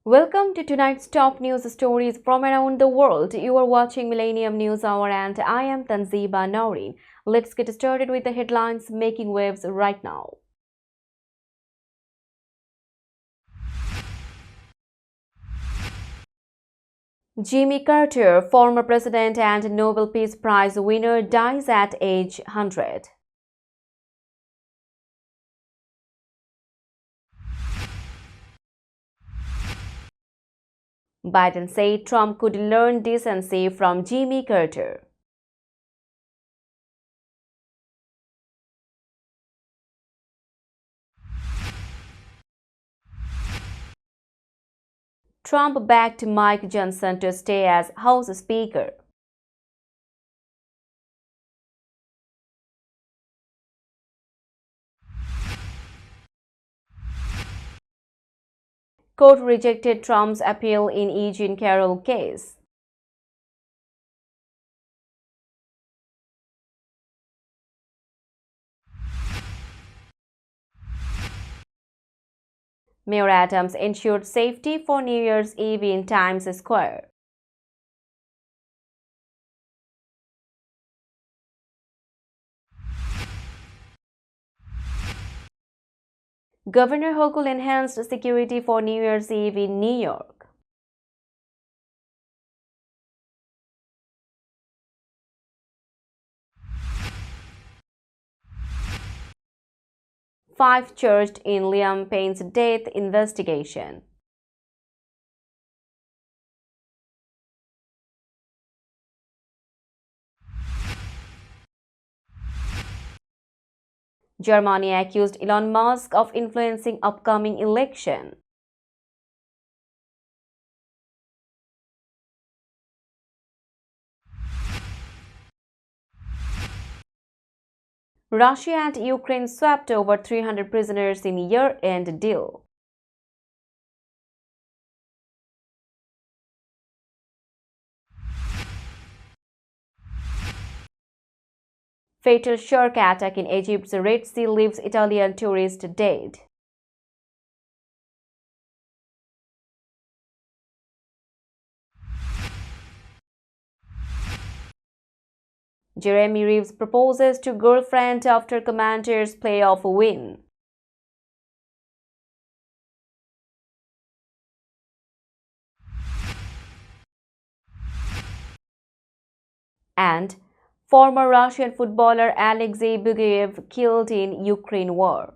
Welcome to tonight's top news stories from around the world. You are watching Millennium News Hour and I am Tanziba Noreen. Let's get started with the headlines making waves right now. Jimmy Carter, former president and Nobel Peace Prize winner, dies at age 100. Biden said Trump could learn decency from Jimmy Carter. Trump backed Mike Johnson to stay as House Speaker. Court rejected Trump's appeal in E. Jean Carroll case. Mayor Adams ensured safety for New Year's Eve in Times Square. Governor Hochul enhanced security for New Year's Eve in New York. Five charged in Liam Payne's death investigation. Germany accused Elon Musk of influencing upcoming election. Russia and Ukraine swapped over 300 prisoners in year-end deal. Fatal shark attack in Egypt's Red Sea leaves Italian tourist dead. Jeremy Reeves proposes to girlfriend after Commanders' playoff win. And former Russian footballer Alexei Bugaev killed in Ukraine war.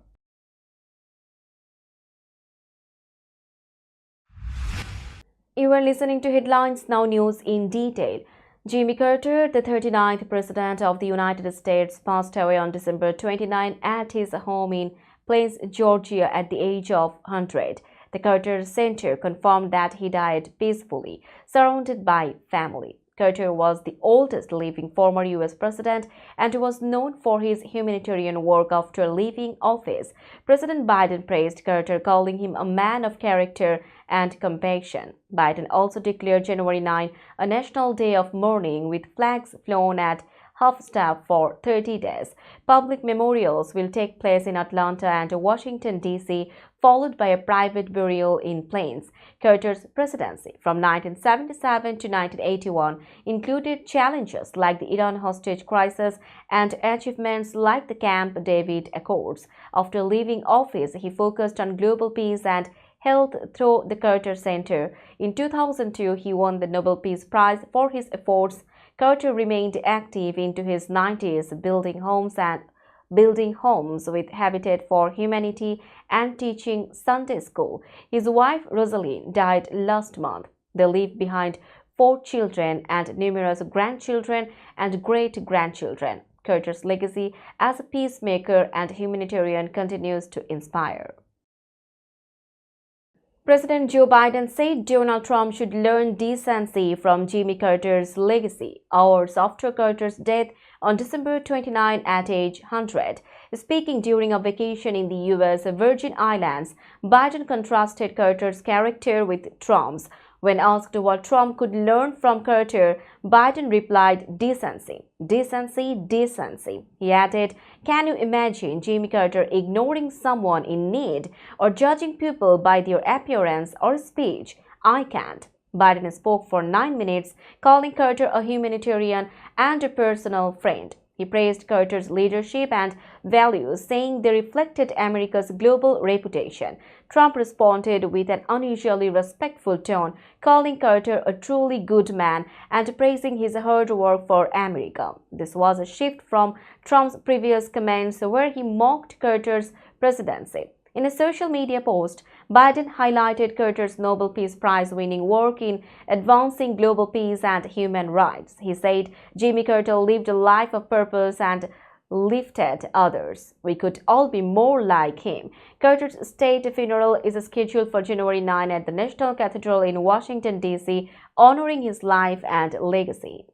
You are listening to Headlines Now News in detail. Jimmy Carter, the 39th President of the United States, passed away on December 29 at his home in Plains, Georgia at the age of 100. The Carter Center confirmed that he died peacefully, surrounded by family. Carter was the oldest living former U.S. president and was known for his humanitarian work after leaving office. President Biden praised Carter, calling him a man of character and compassion. Biden also declared January 9 a national day of mourning with flags flown at half-staff for 30 days. Public memorials will take place in Atlanta and Washington, D.C., followed by a private burial in Plains. Carter's presidency from 1977 to 1981 included challenges like the Iran hostage crisis and achievements like the Camp David Accords. After leaving office, he focused on global peace and health through the Carter Center. In 2002, he won the Nobel Peace Prize for his efforts. Carter remained active into his 90s, building homes with Habitat for Humanity and teaching Sunday school. His wife, Rosalind, died last month. They leave behind 4 children and numerous grandchildren and great-grandchildren. Carter's legacy as a peacemaker and humanitarian continues to inspire. President Joe Biden said Donald Trump should learn decency from Jimmy Carter's legacy, hours after Carter's death on December 29 at age 100. Speaking during a vacation in the U.S. Virgin Islands, Biden contrasted Carter's character with Trump's. When asked what Trump could learn from Carter, Biden replied, decency, decency, decency. He added, can you imagine Jimmy Carter ignoring someone in need or judging people by their appearance or speech? I can't. Biden spoke for 9 minutes, calling Carter a humanitarian and a personal friend. He praised Carter's leadership and values, saying they reflected America's global reputation. Trump responded with an unusually respectful tone, calling Carter a truly good man and praising his hard work for America. This was a shift from Trump's previous comments where he mocked Carter's presidency. In a social media post, Biden highlighted Carter's Nobel Peace Prize-winning work in advancing global peace and human rights. He said Jimmy Carter lived a life of purpose and lifted others. We could all be more like him. Carter's state funeral is scheduled for January 9 at the National Cathedral in Washington, D.C., honoring his life and legacy.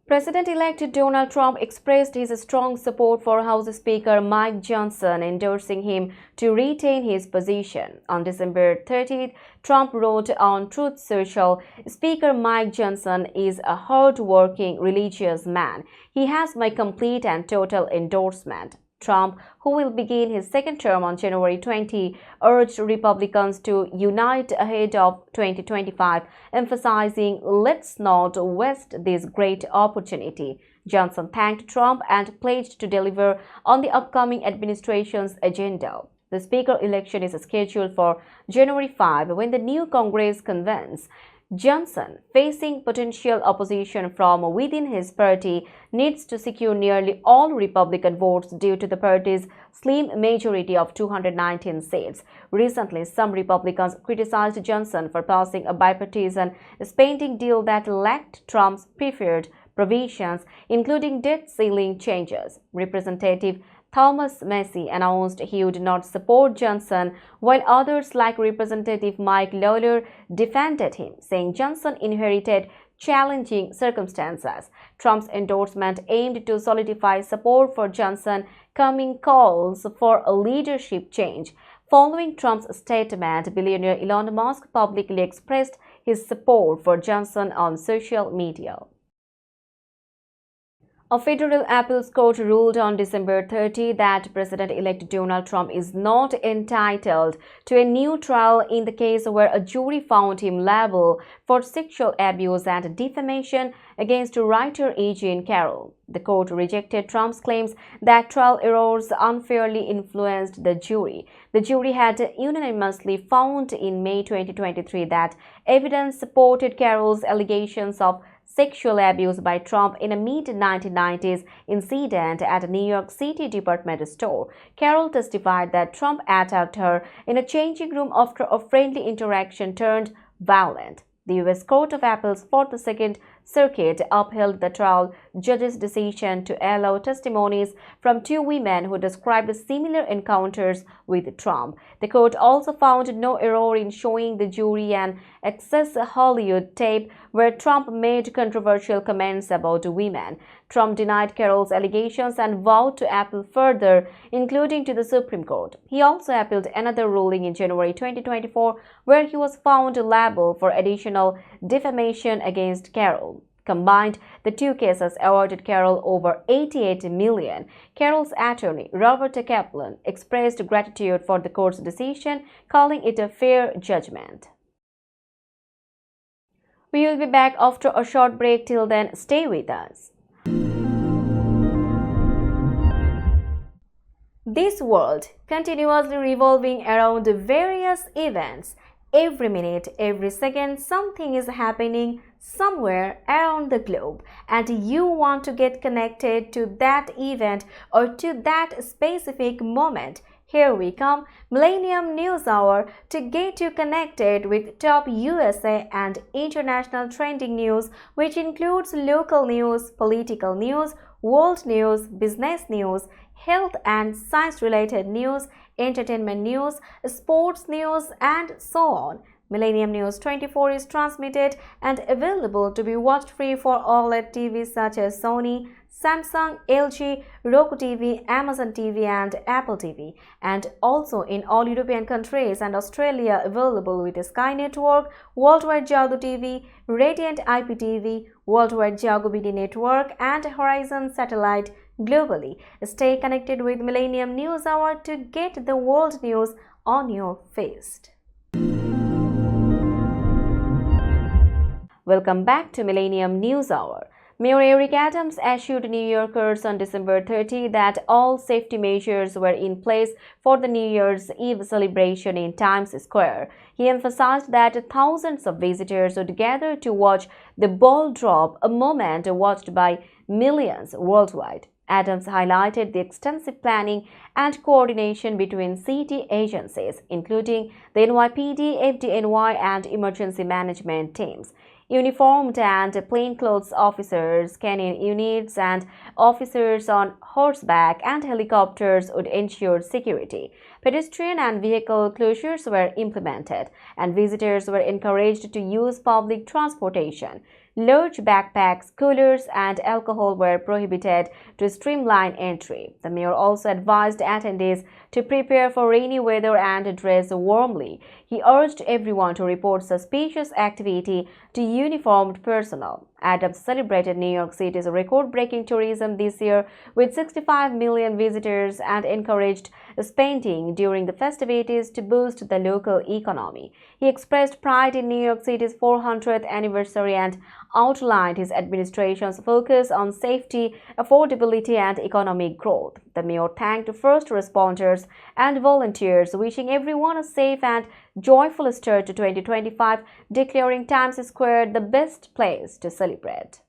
President-elect Donald Trump expressed his strong support for House Speaker Mike Johnson, endorsing him to retain his position. On December 30th, Trump wrote on Truth Social, Speaker Mike Johnson is a hard-working, religious man. He has my complete and total endorsement. Trump, who will begin his second term on January 20, urged Republicans to unite ahead of 2025, emphasizing, let's not waste this great opportunity. Johnson thanked Trump and pledged to deliver on the upcoming administration's agenda. The Speaker election is scheduled for January 5 when the new Congress convenes. Johnson, facing potential opposition from within his party, needs to secure nearly all Republican votes due to the party's slim majority of 219 seats. Recently, some Republicans criticized Johnson for passing a bipartisan spending deal that lacked Trump's preferred provisions, including debt ceiling changes. Representative Thomas Massie announced he would not support Johnson, while others like Representative Mike Lawler defended him, saying Johnson inherited challenging circumstances. Trump's endorsement aimed to solidify support for Johnson, coming calls for a leadership change. Following Trump's statement, billionaire Elon Musk publicly expressed his support for Johnson on social media. A federal appeals court ruled on December 30 that President-elect Donald Trump is not entitled to a new trial in the case where a jury found him liable for sexual abuse and defamation against writer E. Jean Carroll. The court rejected Trump's claims that trial errors unfairly influenced the jury. The jury had unanimously found in May 2023 that evidence supported Carroll's allegations of sexual abuse by Trump in a mid-1990s incident at a New York City department store. Carroll testified that Trump attacked her in a changing room after a friendly interaction turned violent. The U.S. Court of Appeals for the Second Circuit upheld the trial judge's decision to allow testimonies from two women who described similar encounters with Trump. The court also found no error in showing the jury an Access Hollywood tape where Trump made controversial comments about women. Trump denied Carroll's allegations and vowed to appeal further, including to the Supreme Court. He also appealed another ruling in January 2024 where he was found liable for additional defamation against Carroll. Combined, the two cases awarded Carroll over $88 million. Carroll's attorney, Robert Kaplan, expressed gratitude for the court's decision, calling it a fair judgment. We will be back after a short break. Till then, stay with us. This world continuously revolving around various events. Every minute, every second, something is happening somewhere around the globe, and you want to get connected to that event or to that specific moment. Here we come, Millennium News Hour, to get you connected with top USA and international trending news, which includes local news, political news, world news, business news, health and science-related news, entertainment news, sports news, and so on. Millennium News 24 is transmitted and available to be watched free for OLED TVs such as Sony, Samsung, LG, Roku TV, Amazon TV and Apple TV, and also in all European countries and Australia available with Sky Network, Worldwide Jago TV, Radiant IPTV, Worldwide Jago BD Network and Horizon Satellite globally. Stay connected with Millennium News Hour to get the world news on your feast. Welcome back to Millennium News Hour. Mayor Eric Adams assured New Yorkers on December 30 that all safety measures were in place for the New Year's Eve celebration in Times Square. He emphasized that thousands of visitors would gather to watch the ball drop, a moment watched by millions worldwide. Adams highlighted the extensive planning and coordination between city agencies, including the NYPD, FDNY, and emergency management teams. Uniformed and plainclothes officers, canine units, and officers on horseback and helicopters would ensure security. Pedestrian and vehicle closures were implemented, and visitors were encouraged to use public transportation. Large backpacks, coolers, and alcohol were prohibited to streamline entry. The mayor also advised attendees to prepare for rainy weather and dress warmly. He urged everyone to report suspicious activity to uniformed personnel. Adams celebrated New York City's record-breaking tourism this year with 65 million visitors and encouraged spending during the festivities to boost the local economy. He expressed pride in New York City's 400th anniversary and outlined his administration's focus on safety, affordability, and economic growth. The mayor thanked first responders and volunteers, wishing everyone a safe and joyful start to 2025, declaring Times Square the best place to celebrate.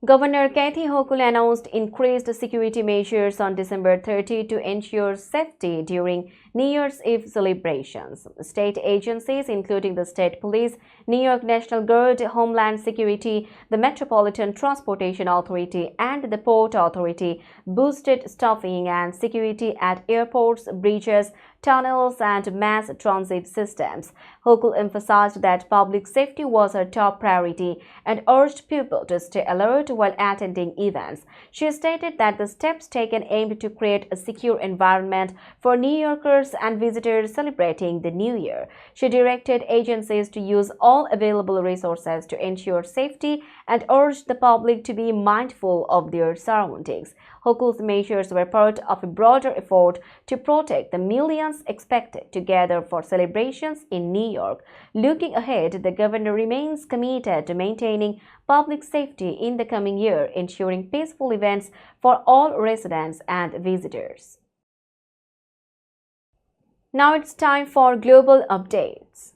Governor Kathy Hochul announced increased security measures on December 30 to ensure safety during New Year's Eve celebrations. State agencies, including the State Police, New York National Guard, Homeland Security, the Metropolitan Transportation Authority, and the Port Authority, boosted staffing and security at airports, bridges, tunnels, and mass transit systems. Hochul emphasized that public safety was her top priority and urged people to stay alert while attending events. She stated that the steps taken aimed to create a secure environment for New Yorkers and visitors celebrating the New Year. She directed agencies to use all available resources to ensure safety and urged the public to be mindful of their surroundings. Hochul's measures were part of a broader effort to protect the millions expected to gather for celebrations in New York. Looking ahead, the governor remains committed to maintaining public safety in the coming year, ensuring peaceful events for all residents and visitors. Now it's time for global updates.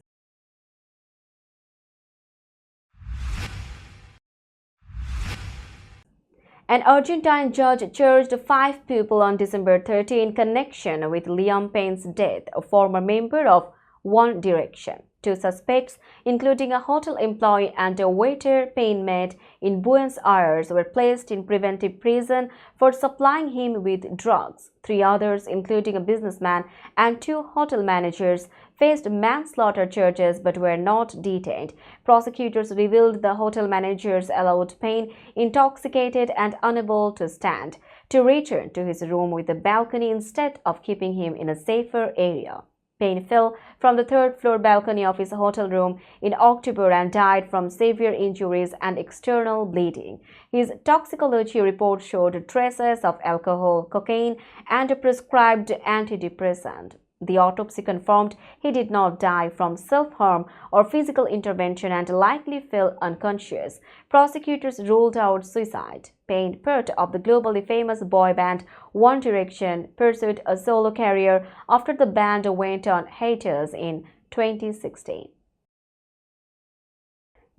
An Argentine judge charged 5 people on December 30 in connection with Liam Payne's death, a former member of One Direction. 2 suspects, including a hotel employee and a waiter Payne met in Buenos Aires, were placed in preventive prison for supplying him with drugs. 3 others, including a businessman and 2 hotel managers, faced manslaughter charges but were not detained. Prosecutors revealed the hotel managers allowed Payne, intoxicated and unable to stand, to return to his room with a balcony instead of keeping him in a safer area. Payne fell from the 3rd-floor balcony of his hotel room in October and died from severe injuries and external bleeding. His toxicology report showed traces of alcohol, cocaine, and a prescribed antidepressant. The autopsy confirmed he did not die from self-harm or physical intervention and likely fell unconscious. Prosecutors ruled out suicide. Payne, part of the globally famous boy band One Direction, pursued a solo career after the band went on hiatus in 2016.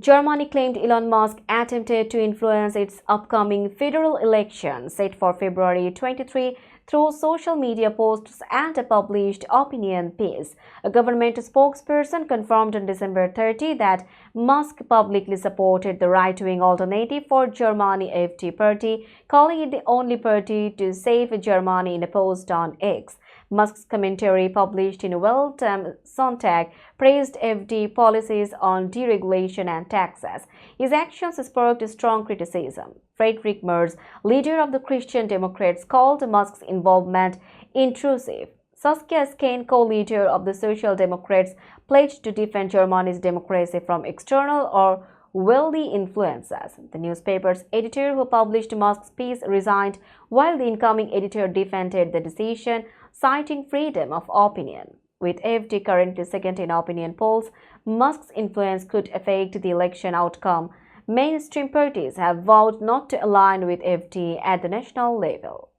Germany claimed Elon Musk attempted to influence its upcoming federal election set for February 23 through social media posts and a published opinion piece. A government spokesperson confirmed on December 30 that Musk publicly supported the right-wing Alternative for Germany AfD party, calling it the only party to save Germany in a post on X. Musk's commentary, published in Welt am Sonntag, praised FD policies on deregulation and taxes. His actions sparked strong criticism. Friedrich Merz, leader of the Christian Democrats, called Musk's involvement intrusive. Saskia Esken, co-leader of the Social Democrats, pledged to defend Germany's democracy from external or wealthy influences. The newspaper's editor who published Musk's piece resigned, while the incoming editor defended the decision, citing freedom of opinion. With AfD currently second in opinion polls, Musk's influence could affect the election outcome. Mainstream parties have vowed not to align with AfD at the national level.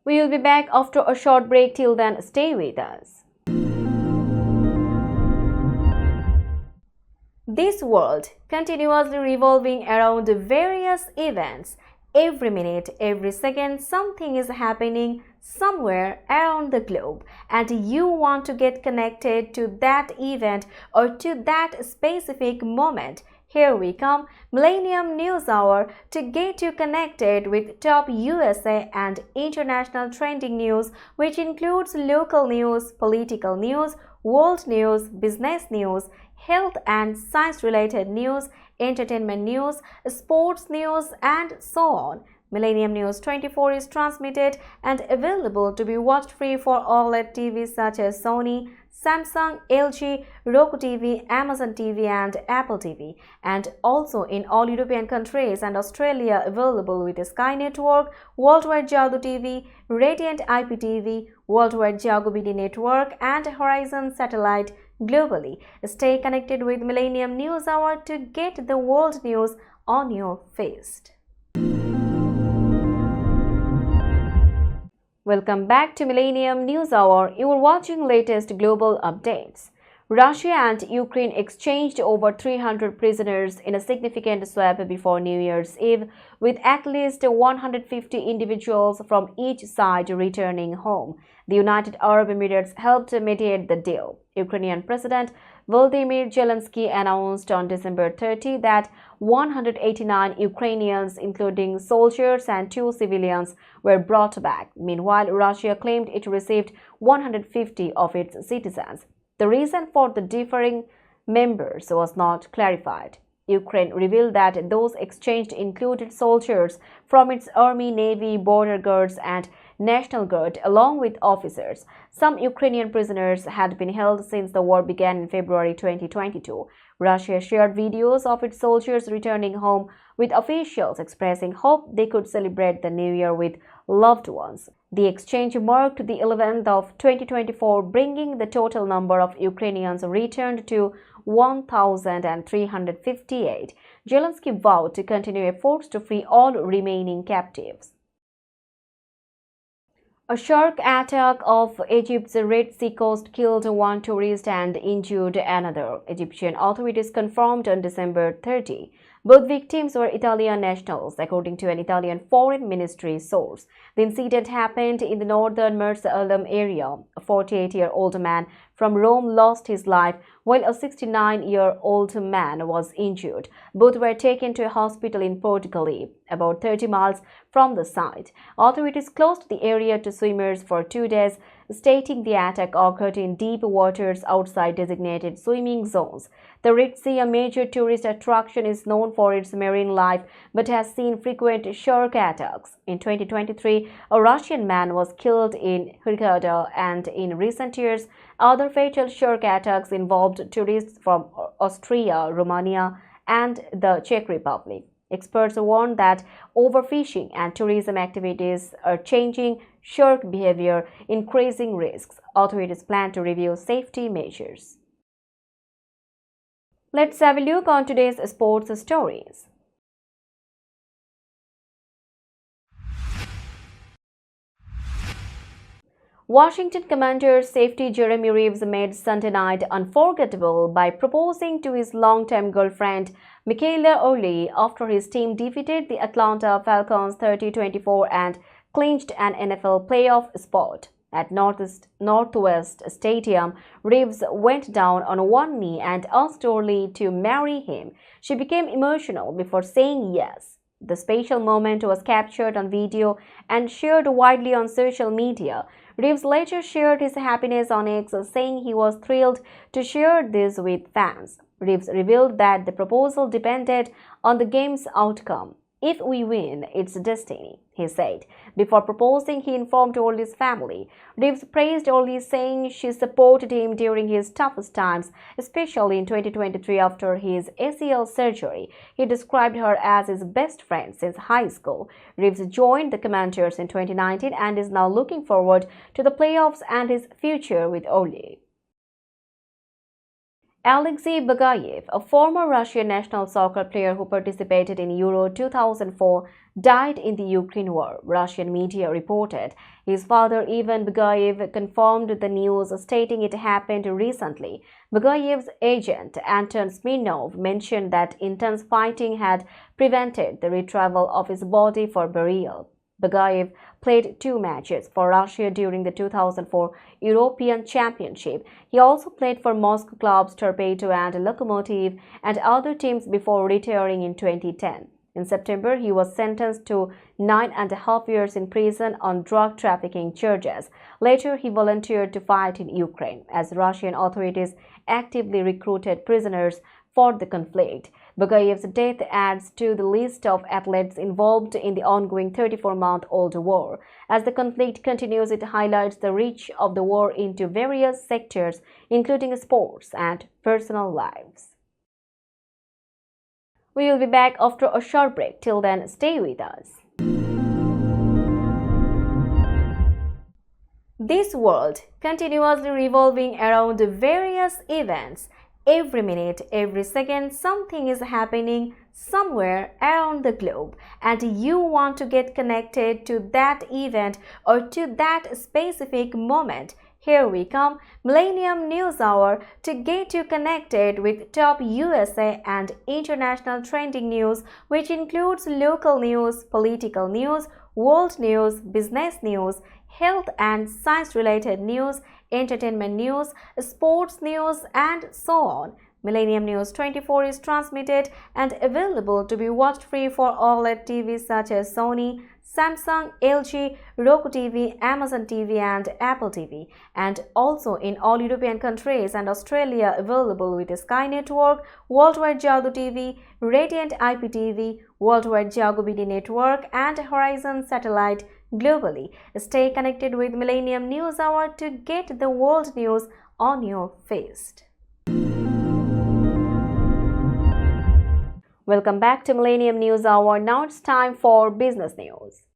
We will be back after a short break. Till then, stay with us. This world continuously revolving around various events. Every minute, every second, something is happening somewhere around the globe, and you want to get connected to that event or to that specific moment. Here we come, Millennium News Hour, to get you connected with top USA and international trending news, which includes local news, political news, world news, business news, health and science-related news, entertainment news, sports news, and so on. Millennium News 24 is transmitted and available to be watched free for OLED TVs such as Sony, Samsung, LG, Roku TV, Amazon TV, and Apple TV, and also in all European countries and Australia available with Sky Network, Worldwide Jago TV, Radiant IPTV, Worldwide Jago BD Network, and Horizon Satellite globally. Stay connected with Millennium News Hour to get the world news on your feast. Welcome back to Millennium News Hour. You are watching latest global updates. Russia and Ukraine exchanged over 300 prisoners in a significant swap before New Year's Eve, with at least 150 individuals from each side returning home. The United Arab Emirates helped mediate the deal. Ukrainian President Volodymyr Zelensky announced on December 30 that 189 Ukrainians, including soldiers and 2 civilians, were brought back. Meanwhile, Russia claimed it received 150 of its citizens. The reason for the differing members was not clarified. Ukraine revealed that those exchanged included soldiers from its army, navy, border guards, and National Guard, along with officers. Some Ukrainian prisoners had been held since the war began in February 2022. Russia shared videos of its soldiers returning home, with officials expressing hope they could celebrate the new year with loved ones. The exchange marked the 11th of 2024, bringing the total number of Ukrainians returned to 1,358. Zelensky vowed to continue efforts to free all remaining captives. A shark attack off Egypt's Red Sea coast killed one tourist and injured another, Egyptian authorities confirmed on December 30. Both victims were Italian nationals, according to an Italian Foreign Ministry source. The incident happened in the northern Marsa Alam area. A 48-year-old man from Rome lost his life, while a 69-year-old man was injured. Both were taken to a hospital in Port Galib, about 30 miles from the site. Authorities closed the area to swimmers for 2 days, stating the attack occurred in deep waters outside designated swimming zones. The Red Sea, a major tourist attraction, is known for its marine life but has seen frequent shark attacks. In 2023, a Russian man was killed in Hurghada, and in recent years, other fatal shark attacks involved tourists from Austria, Romania, and the Czech Republic. Experts warn that overfishing and tourism activities are changing shark behavior, increasing risks. Authorities plan to review safety measures. Let's have a look on today's sports stories. Washington Commanders safety Jeremy Reeves made Sunday night unforgettable by proposing to his longtime girlfriend Michaela Early after his team defeated the Atlanta Falcons 30-24 and clinched an NFL playoff spot. At Northwest Stadium, Reeves went down on one knee and asked Early to marry him. She became emotional before saying yes. The special moment was captured on video and shared widely on social media. Reeves later shared his happiness on X, saying he was thrilled to share this with fans. Reeves revealed that the proposal depended on the game's outcome. "If we win, it's destiny," he said. Before proposing, he informed Ollie's family. Reeves praised Ollie, saying she supported him during his toughest times, especially in 2023 after his ACL surgery. He described her as his best friend since high school. Reeves joined the Commanders in 2019 and is now looking forward to the playoffs and his future with Ollie. Alexei Bagayev, a former Russian national soccer player who participated in Euro 2004, died in the Ukraine war, Russian media reported. His father, Ivan Bagayev, confirmed the news, stating it happened recently. Bagayev's agent, Anton Smirnov, mentioned that intense fighting had prevented the retrieval of his body for burial. Bagayev played 2 matches for Russia during the 2004 European Championship. He also played for Moscow clubs Torpedo and Lokomotiv and other teams before retiring in 2010. In September, he was sentenced to 9.5 years in prison on drug trafficking charges. Later, he volunteered to fight in Ukraine as Russian authorities actively recruited prisoners for the conflict. Bagayev's death adds to the list of athletes involved in the ongoing 34-month-old war. As the conflict continues, it highlights the reach of the war into various sectors, including sports and personal lives. We will be back after a short break. Till then, stay with us. This world continuously revolving around various events. Every minute, every second, something is happening somewhere around the globe, and you want to get connected to that event or to that specific moment. Here we come, Millennium News Hour, to get you connected with top USA and international trending news, which includes local news, political news, world news, business news, health and science-related news, entertainment news, sports news, and so on. Millennium News 24 is transmitted and available to be watched free for OLED TVs such as Sony, Samsung, LG, Roku TV, Amazon TV, and Apple TV, and also in all European countries and Australia available with Sky Network, Worldwide Jago TV, Radiant IPTV, Worldwide Jago BD Network, and Horizon Satellite globally. Stay connected with Millennium News Hour to get the world news on your feast. Welcome back to Millennium News Hour. Now it's time for business news.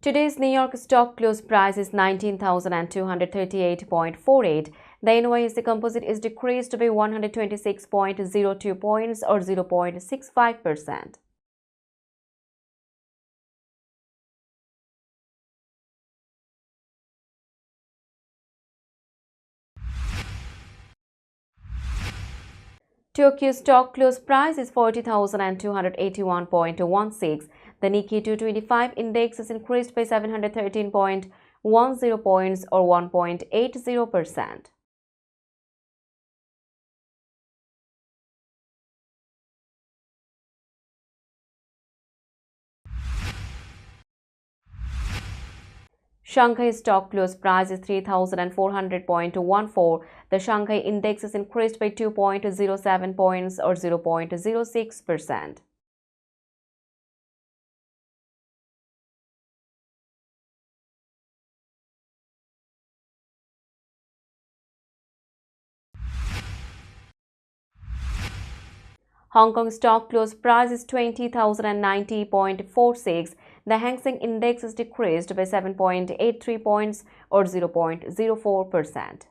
Today's New York stock close price is 19,238.48. The NYSE Composite is decreased by 126.02 points or 0.65%. Tokyo stock close price is 40,281.16. The Nikkei 225 index is increased by 713.10 points or 1.80%. Shanghai stock close price is 3,400.14. The Shanghai index is increased by 2.07 points or 0.06%. Hong Kong stock close price is 20,090.46. The Hang Seng index is decreased by 7.83 points or 0.04%.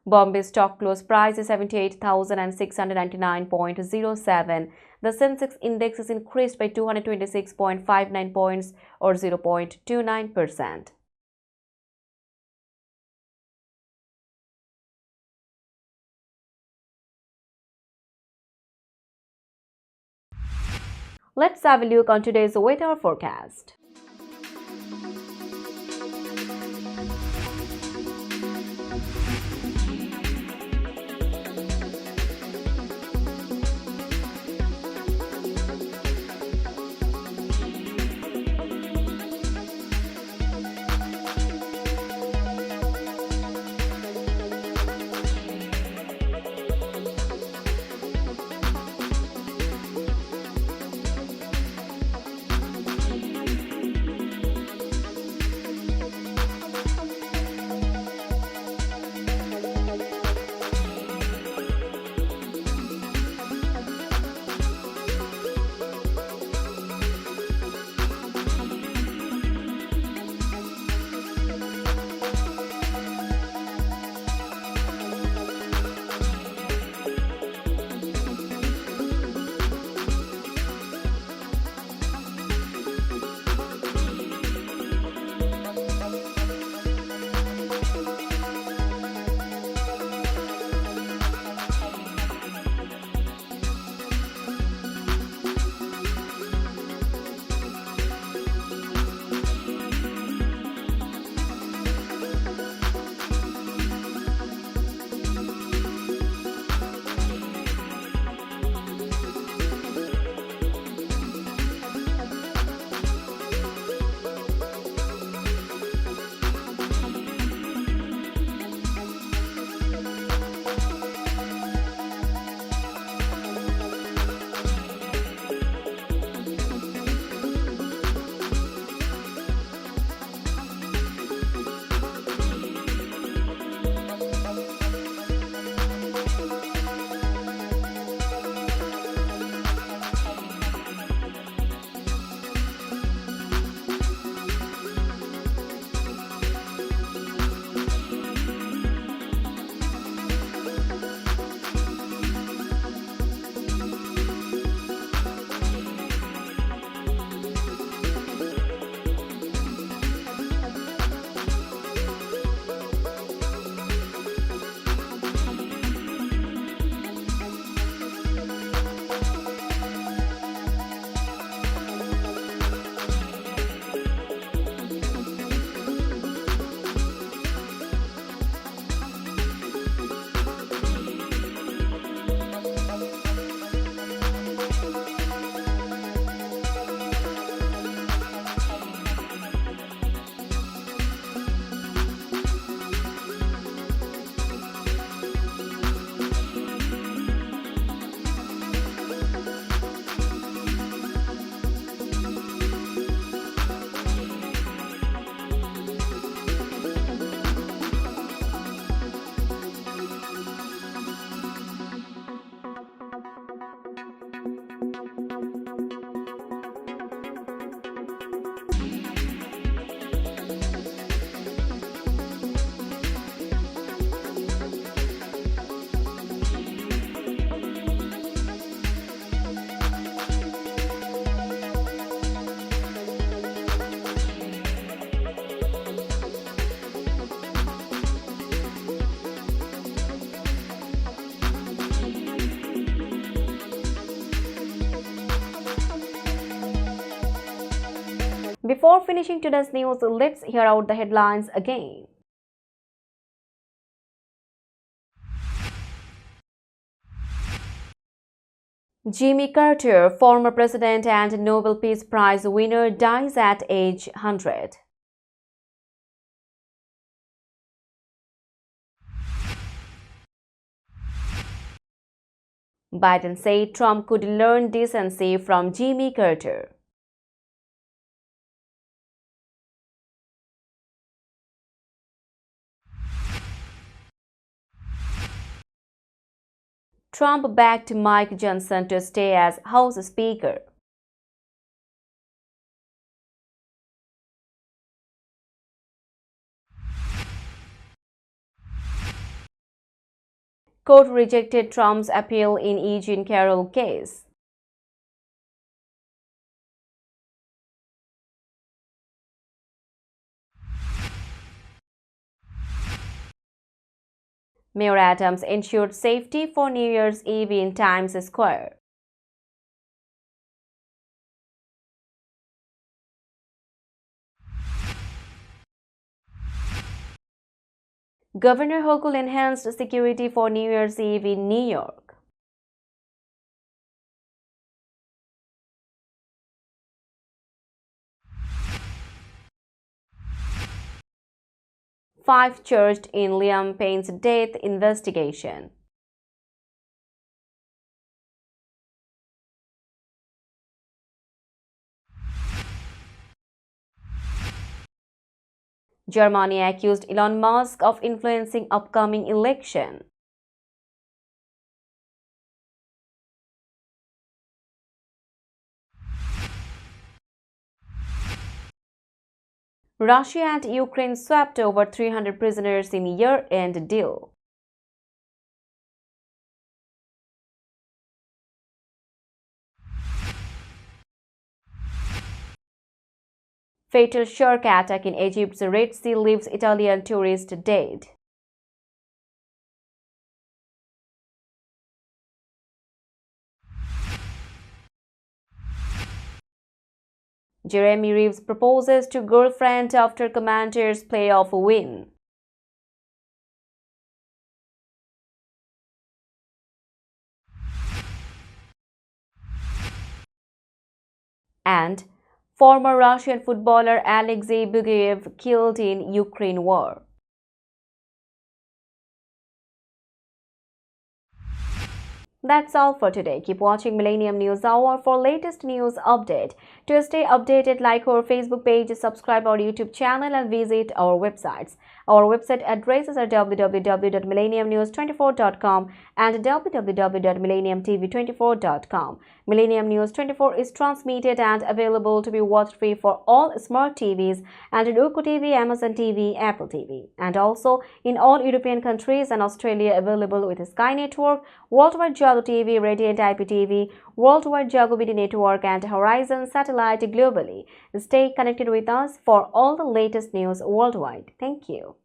Bombay stock close price is 78,699.07. The Sensex index is increased by 226.59 points or 0.29%. Let's have a look on today's weather forecast. Before finishing today's news, let's hear out the headlines again. Jimmy Carter, former president and Nobel Peace Prize winner, dies at age 100. Biden said Trump could learn decency from Jimmy Carter. Trump backed Mike Johnson to stay as House Speaker. Court rejected Trump's appeal in E. Jean Carroll case. Mayor Adams ensured safety for New Year's Eve in Times Square. Governor Hochul enhanced security for New Year's Eve in New York. Five charged in Liam Payne's death investigation. Germany accused Elon Musk of influencing upcoming election. Russia and Ukraine swapped over 300 prisoners in year-end deal. Fatal shark attack in Egypt's Red Sea leaves Italian tourist dead. Jeremy Reeves proposes to girlfriend after Commanders' playoff win. And former Russian footballer Alexei Bugaev killed in Ukraine war. That's all for today. Keep watching Millennium News Hour for latest news update. To stay updated, like our Facebook page, subscribe our YouTube channel and visit our websites. Our website addresses are www.millenniumnews24.com and www.millenniumtv24.com. Millennium News 24 is transmitted and available to be watched free for all smart TVs and Roku TV, Amazon TV, Apple TV, and also in all European countries and Australia available with Sky Network, Worldwide Jago TV, Radiant IPTV, Worldwide Jago BD Network and Horizon Satellite globally. Stay connected with us for all the latest news worldwide. Thank you.